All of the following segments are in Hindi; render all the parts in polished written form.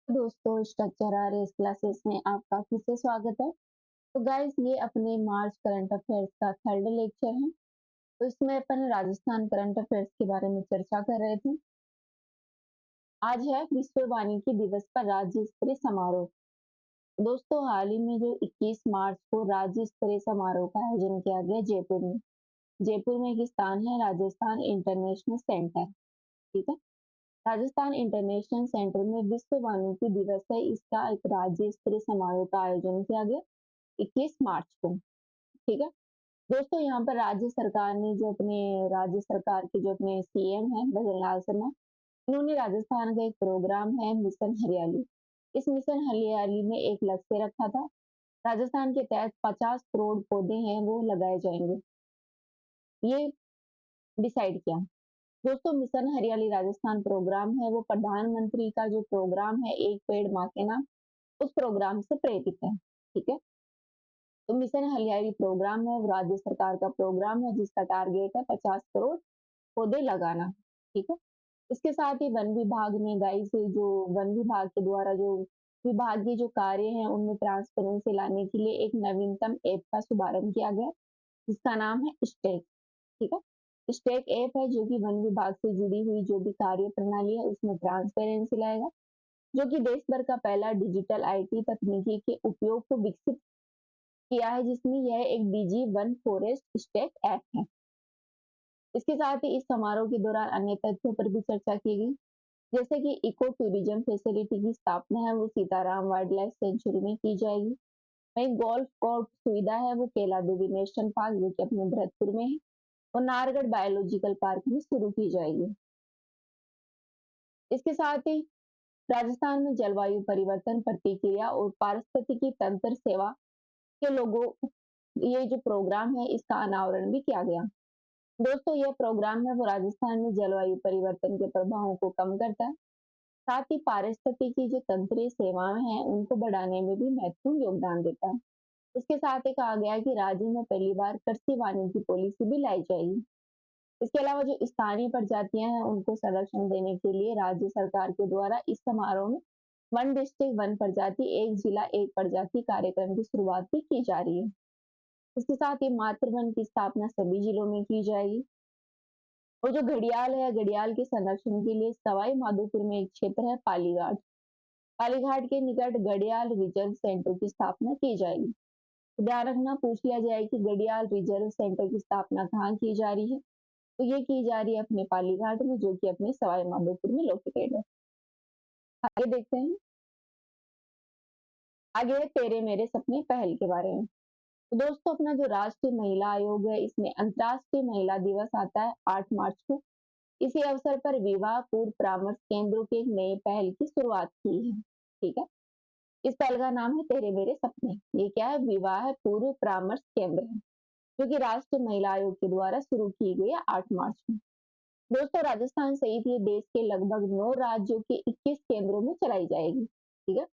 दोस्तों, स्ट्रक्चर आर एस क्लासेस में आपका फिर से स्वागत है। तो गाइस, ये अपने मार्च करंट अफेयर्स का थर्ड लेक्चर है। तो इसमें अपन राजस्थान करंट अफेयर्स के बारे में चर्चा कर रहे थे। आज है विश्व वानिकी दिवस पर राज्य स्तरीय समारोह। दोस्तों, हाल ही में जो 21 मार्च को राज्य स्तरीय समारोह का आयोजन किया गया जयपुर में। जयपुर में एक स्थान है राजस्थान इंटरनेशनल सेंटर। ठीक है। राजस्थान इंटरनेशनल सेंटर में विश्व वानिकी दिवस है, इसका एक राज्य स्तरीय समारोह का आयोजन किया गया 21 मार्च को। ठीक है। दोस्तों, यहाँ पर राज्य सरकार ने जो अपने राज्य सरकार के जो अपने सीएम है भजन लाल शर्मा, इन्होंने राजस्थान का एक प्रोग्राम है मिशन हरियाली। इस मिशन हरियाली में एक लक्ष्य रखा था। राजस्थान के तहत 50 करोड़ पौधे हैं वो लगाए जाएंगे, ये डिसाइड किया। दोस्तों, मिशन हरियाली राजस्थान प्रोग्राम है वो प्रधानमंत्री का जो प्रोग्राम है एक पेड़ माँ के नाम, उस प्रोग्राम से प्रेरित है। ठीक है। तो मिशन हरियाली प्रोग्राम है वो राज्य सरकार का प्रोग्राम है जिसका टारगेट है 50 करोड़ पौधे लगाना। ठीक है। इसके साथ ही वन विभाग ने गाइस जो वन विभाग के द्वारा जो विभागीय जो कार्य हैं उनमें ट्रांसपेरेंसी लाने के लिए एक नवीनतम ऐप का शुभारंभ किया गया जिसका नाम है स्टेक। ठीक है। स्टेक ऐप है जो कि वन विभाग से जुड़ी हुई जो भी कार्य प्रणाली है उसमें ट्रांसपेरेंसी लाएगा, जो कि देश भर का पहला डिजिटल आईटी तकनीकी के उपयोग को विकसित किया है, जिसमें यह एक DG one forest stake app है। इसके साथ ही इस समारोह के दौरान अन्य तथ्यों पर भी चर्चा की गई, जैसे कि इको टूरिज्म फैसिलिटी की स्थापना है वो सीताराम वाइल्ड लाइफ सेंचुरी में की जाएगी। वहीं गोल्फ कोर्ट सुविधा है वो केला देवी नेशनल पार्क जो कि अपने भरतपुर में है और नाहरगढ़ बायोलॉजिकल पार्क में शुरू की जाएगी। इसके साथ ही राजस्थान में जलवायु परिवर्तन प्रतिक्रिया और पारिस्थितिकी तंत्र सेवा के लोगों ये जो प्रोग्राम है इसका अनावरण भी किया गया। दोस्तों, यह प्रोग्राम है वो राजस्थान में जलवायु परिवर्तन के प्रभावों को कम करता है, साथ ही पारिस्थितिकी जो तंत्रीय सेवाएं हैं उनको बढ़ाने में भी महत्वपूर्ण योगदान देता है। इसके साथ ही कहा गया है कि राज्य में पहली बार कृषि वानिकी पॉलिसी भी लाई जाएगी। इसके अलावा जो स्थानीय प्रजातियां हैं उनको संरक्षण देने के लिए राज्य सरकार के द्वारा इस समारोह में वन डिस्ट्रिक्ट वन प्रजाति एक जिला एक प्रजाति कार्यक्रम की शुरुआत भी की जा रही है। इसके साथ ही मातृवन की स्थापना सभी जिलों में की जाएगी। और जो घड़ियाल है, घड़ियाल के संरक्षण के लिए सवाई माधोपुर में एक क्षेत्र है पालीघाट। पालीघाट के निकट घड़ियाल रिजर्व सेंटर की स्थापना की जाएगी। तो ध्यान रखना, पूछ लिया जाए कि घड़ियाल रिजर्व सेंटर की स्थापना कहाँ की जा रही है, तो ये की जा रही है अपने पालीघाट में जो कि अपने सवाई माधोपुर में लोकेटेड है। आगे देखते हैं। आगे है तेरे मेरे सपने पहल के बारे में। तो दोस्तों, अपना जो राष्ट्रीय महिला आयोग है इसमें अंतर्राष्ट्रीय महिला दिवस आता है 8 मार्च को। इसी अवसर पर विवाह पूर्व परामर्श केंद्रों के एक नए पहल की शुरुआत की है। ठीक है। इस पहल का नाम है तेरे मेरे सपने। ये क्या है? विवाह पूर्व परामर्श केंद्र है जो कि राष्ट्रीय महिला आयोग के द्वारा शुरू की गई है 8 मार्च में। दोस्तों, राजस्थान सहित ये देश के लगभग 9 राज्यों के 21 केंद्रों में चलाई जाएगी। ठीक है।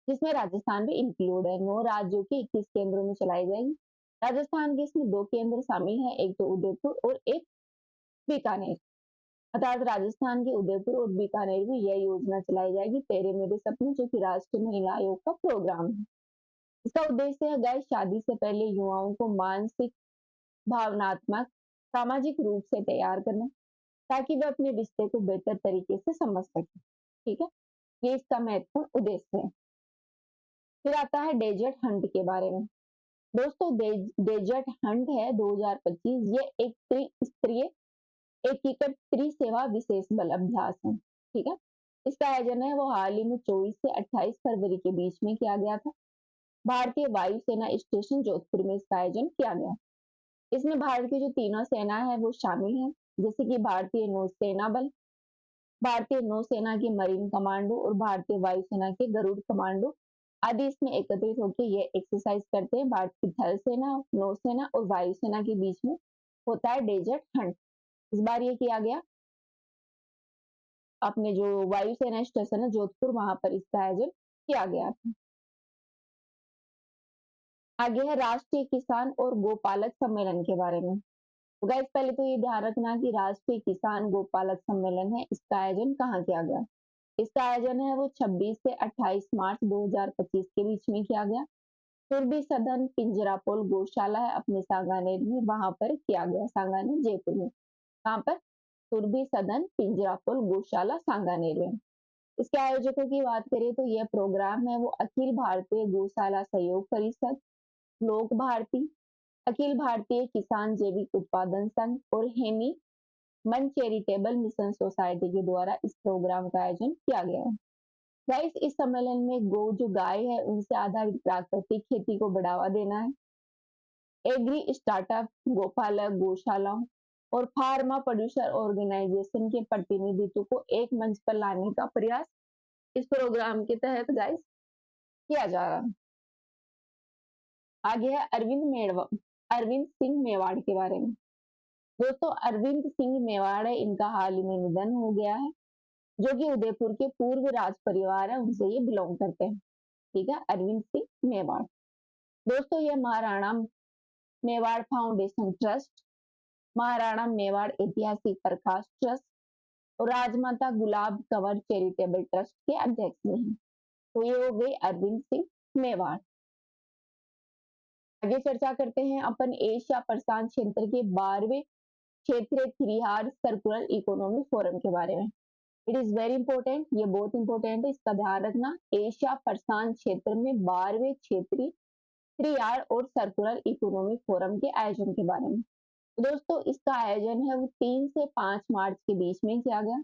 जिसमें राजस्थान भी इंक्लूड है। 9 राज्यों के 21 केंद्रों में चलाई जाएगी। राजस्थान के इसमें 2 केंद्र शामिल हैं, एक तो उदयपुर और एक बीकानेर। अर्थात राजस्थान के उदयपुर और बीकानेर में यह योजना चलाई जाएगी तेरे मेरे सपने, जो कि राष्ट्रीय महिला आयोग का प्रोग्राम है। इसका उद्देश्य है गाइस शादी से पहले युवाओं को मानसिक, भावनात्मक, सामाजिक रूप से तैयार करना, ताकि वे अपने रिश्ते को बेहतर तरीके से समझ सके। ठीक है। ये इसका महत्वपूर्ण उद्देश्य है। फिर आता है डेजर्ट हंट के बारे में। दोस्तों, डेजर्ट हंट है 2025, ये एक त्रिस्तरीय एकीकृत त्रिसेवा विशेष बल अभ्यास है। ठीक है। इसका आयोजन है वो हाल ही में 24 से 28 फरवरी के बीच में किया गया था। भारतीय वायुसेना स्टेशन जोधपुर में इसका आयोजन किया गया। इसमें भारत की जो तीनों सेना है वो शामिल है, जैसे कि भारतीय नौसेना बल, भारतीय नौसेना की मरीन कमांडो और भारतीय वायुसेना के गरुड़ कमांडो आदि इसमें एकत्रित होकर ये एक्सरसाइज करते हैं। भारत की थल सेना, नौसेना और वायुसेना के बीच में होता है डेजर्ट हंट। इस बार ये किया गया अपने जो वायुसेना स्टेशन है जोधपुर, वहां पर इसका आयोजन किया गया था। आगे है राष्ट्रीय किसान और गोपालक सम्मेलन के बारे में। तो गाइस, पहले तो ये ध्यान रखना कि राष्ट्रीय किसान गोपालक सम्मेलन है इसका आयोजन कहाँ किया गया। इसका आयोजन है वो 26 से 28 मार्च 2025 के बीच में किया गया। सुरभि सदन पिंजरापोल गौशाला है अपने सांगानेर में, वहां पर किया गया, सांगानेर जयपुर में। कहाँ पर? सुरभि सदन पिंजरापोल गौशाला सांगानेर में। इसके आयोजकों की बात करें तो यह प्रोग्राम है वो अखिल भारतीय गौशाला सहयोग परिषद, लोक भारती, अखिल भारतीय किसान जैविक उत्पादन संघ और हेनी मन चैरिटेबल मिशन सोसाइटी के द्वारा इस प्रोग्राम का आयोजन किया गया है। गाइस, इस सम्मेलन में गौ जो गाय है उनसे आधारित प्राकृतिक खेती को बढ़ावा देना है। एग्री स्टार्टअप, गोपालक, गौशाला और फार्मा प्रोड्यूसर ऑर्गेनाइजेशन के प्रतिनिधित्व को एक मंच पर लाने का प्रयास इस प्रोग्राम के तहत गाइस किया जा रहा है। आगे है अरविंद सिंह मेवाड़ के बारे में। दोस्तों, अरविंद सिंह मेवाड़ है, इनका हाल ही में निधन हो गया है, जो कि उदयपुर के पूर्व राज परिवार है उनसे ये बिलोंग करते हैं। ठीक है, अरविंद सिंह मेवाड़। दोस्तों, ये महाराणा मेवाड़ फाउंडेशन ट्रस्ट, महाराणा मेवाड़ ऐतिहासिक प्रकाश ट्रस्ट और राजमाता गुलाब कंवर चैरिटेबल ट्रस्ट के अध्यक्ष भी हैं। तो ये हो गए अरविंद सिंह मेवाड़। आगे चर्चा करते हैं अपन एशिया प्रशांत क्षेत्र के 12वें क्षेत्रीय त्रिहार सर्कुलर इकोनॉमिक फोरम के बारे में। इट इज वेरी इंपॉर्टेंट, ये बहुत इंपॉर्टेंट है, इसका ध्यान रखना। एशिया प्रशांत क्षेत्र में 12वें क्षेत्रीय त्रिहार और सर्कुलर इकोनॉमिक फोरम के आयोजन के बारे में। तो दोस्तों, इसका आयोजन है वो 3 से 5 मार्च के बीच में किया गया,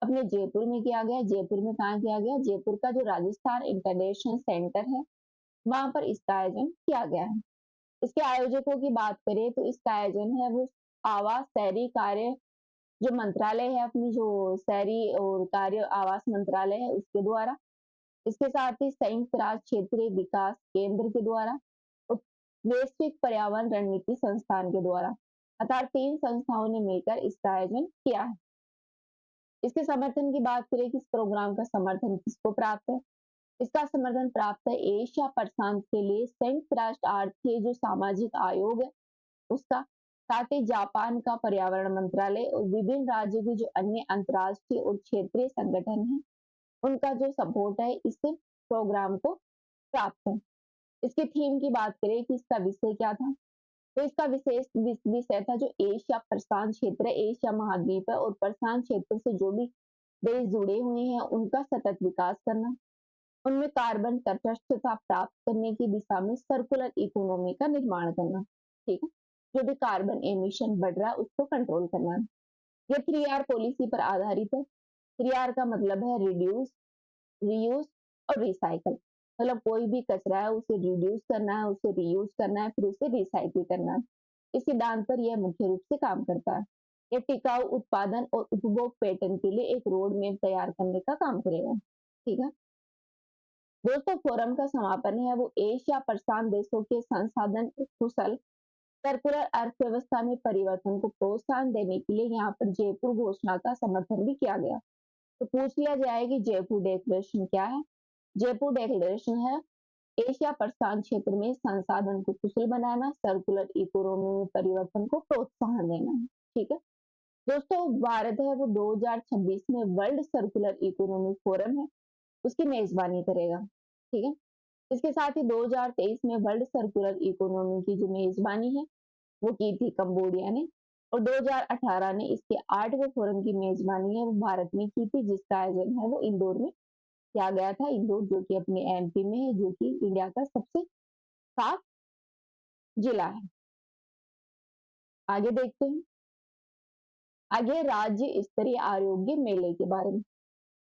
अपने जयपुर में किया गया। जयपुर में कहाँ किया गया? जयपुर का जो राजस्थान इंटरनेशनल सेंटर है वहां पर इसका आयोजन किया गया है। इसके आयोजकों की बात करें तो इसका आयोजन है वो आवास शहरी कार्य जो मंत्रालय है, अपनी जो शहरी और कार्य आवास मंत्रालय है उसके द्वारा, इसके साथ ही संयुक्त राष्ट्र क्षेत्रीय विकास केंद्र के द्वारा और वैश्विक पर्यावरण रणनीति संस्थान के द्वारा, अर्थात 3 संस्थाओं ने मिलकर इसका आयोजन किया है। इसके समर्थन की बात करें कि इस प्रोग्राम का समर्थन किसको प्राप्त है? इसका समर्थन प्राप्त है एशिया प्रशांत के लिए संयुक्त राष्ट्र आर्थिक जो सामाजिक आयोग है उसका, साथ ही जापान का पर्यावरण मंत्रालय और विभिन्न राज्यों के जो अन्य अंतर्राष्ट्रीय और क्षेत्रीय संगठन हैं उनका जो सपोर्ट है इस प्रोग्राम को प्राप्त है। इसके थीम की बात करें कि इसका विषय क्या था, तो इसका विशेष विषय था जो एशिया प्रशांत क्षेत्र है, एशिया महाद्वीप है और प्रशांत क्षेत्र से जो भी देश जुड़े हुए हैं उनका सतत विकास करना, उनमें कार्बन तटस्थता प्राप्त करने की दिशा में सर्कुलर इकोनॉमी का निर्माण करना। ठीक है, जो भी कार्बन एमिशन बढ़ रहा है उसको कंट्रोल करना। ये 3R पॉलिसी पर आधारित है। 3R का मतलब है रिड्यूस, रीयूज और रिसाइकल। मतलब कोई भी कचरा है उसे रिड्यूस करना है, उसे रीयूज करना है, फिर उसे रिसाइकिल करना है। इस सिद्धांत पर यह मुख्य रूप से काम करता है। यह टिकाऊ उत्पादन और उपभोग पैटर्न के लिए एक रोड मैप तैयार करने का काम करेगा। ठीक है दोस्तों, फोरम का समापन है वो एशिया प्रशांत देशों के संसाधन कुशल सर्कुलर अर्थव्यवस्था में परिवर्तन को प्रोत्साहन देने के लिए यहाँ पर जयपुर घोषणा का समर्थन भी किया गया। तो पूछ लिया जाए कि जयपुर डिक्लेरेशन क्या है? जयपुर डिक्लेरेशन है एशिया प्रशांत क्षेत्र में संसाधन को कुशल बनाना, सर्कुलर इकोनॉमी में परिवर्तन को प्रोत्साहन देना। ठीक है दोस्तों, भारत है वो 2026 में वर्ल्ड सर्कुलर इकोनॉमी फोरम है उसकी मेजबानी करेगा। ठीक है, इसके साथ ही 2023 में वर्ल्ड सर्कुलर इकोनॉमी की जो मेजबानी है वो की थी कंबोडिया ने, और 2018 ने इसके 8वें फोरम की मेजबानी है वो भारत ने की थी, जिसका आयोजन है वो इंदौर में किया गया था। इंदौर जो कि अपने एमपी में है, जो कि इंडिया का सबसे साफ जिला है। आगे देखते हैं, आगे राज्य स्तरीय आरोग्य मेले के बारे में।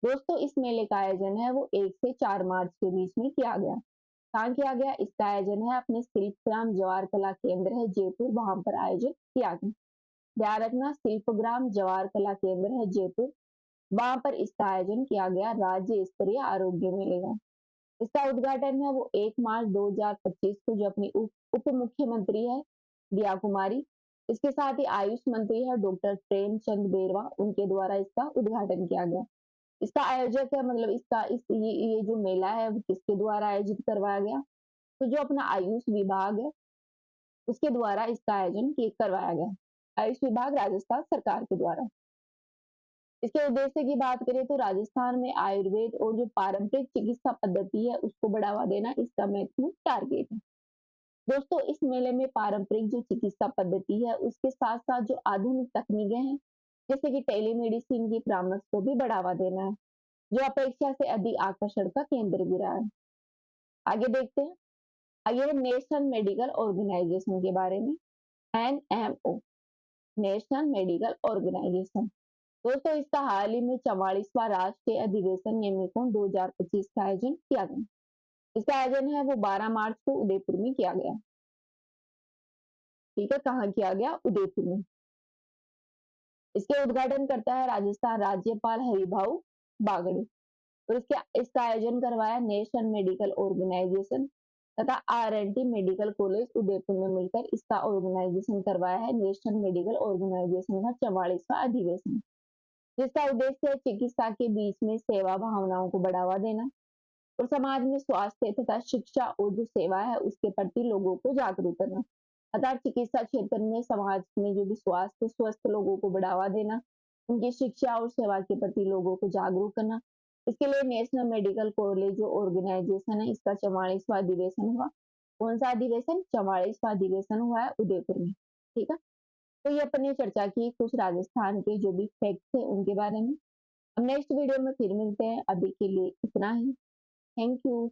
दोस्तों, इस मेले का आयोजन है वो 1 से 4 मार्च के बीच में किया गया। कहाँ किया गया? इसका आयोजन है अपने शिल्पग्राम जवाहर कला केंद्र है जयपुर, वहां पर आयोजित किया गया। ध्यान रखना, शिल्पग्राम जवाहर कला केंद्र है जयपुर, वहां पर इसका आयोजन किया गया राज्य स्तरीय आरोग्य मेले का। इसका उद्घाटन है वो 1 मार्च 2025 को जो अपनी उप मुख्यमंत्री है दिया कुमारी, इसके साथ ही आयुष मंत्री है डॉक्टर प्रेमचंद बेरवा, उनके द्वारा इसका उद्घाटन किया गया। इसका आयोजक है, मतलब इसका ये जो मेला है वो किसके द्वारा आयोजित करवाया गया? तो जो अपना आयुष विभाग है उसके द्वारा इसका आयोजन करवाया गया। आयुष विभाग राजस्थान सरकार के द्वारा। इसके उद्देश्य की बात करें तो राजस्थान में आयुर्वेद और जो पारंपरिक चिकित्सा पद्धति है उसको बढ़ावा देना इसका महत्वपूर्ण टारगेट है। दोस्तों इस मेले में पारंपरिक जो चिकित्सा पद्धति है उसके साथ साथ जो आधुनिक तकनीकें हैं जैसे कि टेलीमेडिसिन की परामर्श को भी बढ़ावा देना है, जो अपेक्षा से अधिक आकर्षण का केंद्र भी रहा है। आगे देखते हैं। आइए नेशनल मेडिकल ऑर्गेनाइजेशन के बारे में। NMO, national medical organisation. दोस्तों इसका हाल ही में 44वां राष्ट्रीय अधिवेशन नियमिकों 2025 का आयोजन किया गया। इसका आयोजन है वो 12 मार्च को उदयपुर में किया गया। ठीक है, कहाँ किया गया? उदयपुर में। इसके उद्घाटन करता है राजस्थान राज्यपाल हरिभाऊ बागड़े और इसका आयोजन करवाया नेशनल मेडिकल ऑर्गेनाइजेशन तथा आर&टी मेडिकल कॉलेज उदयपुर में मिलकर इसका ऑर्गेनाइजेशन करवाया है नेशनल मेडिकल ऑर्गेनाइजेशन का 44वां अधिवेशन, जिसका उद्देश्य है चिकित्सा के बीच में सेवा भावनाओं को बढ़ावा देना और समाज में स्वास्थ्य तथा शिक्षा और जो सेवा है उसके प्रति लोगों को जागरूक करना। अर्थात चिकित्सा क्षेत्र में समाज में जो भी स्वास्थ्य स्वस्थ लोगों को बढ़ावा देना, उनकी शिक्षा और सेवा के प्रति लोगों को जागरूक करना। इसके लिए नेशनल मेडिकल कॉलेज जो ऑर्गेनाइजेशन है इसका 44वां अधिवेशन हुआ। कौन सा अधिवेशन? 44वां अधिवेशन हुआ है उदयपुर में। ठीक है, तो ये अपनी चर्चा की कुछ राजस्थान के जो भी फैक्ट्स थे उनके बारे में। अब नेक्स्ट वीडियो में फिर मिलते हैं, अभी के लिए इतना ही। Thank you.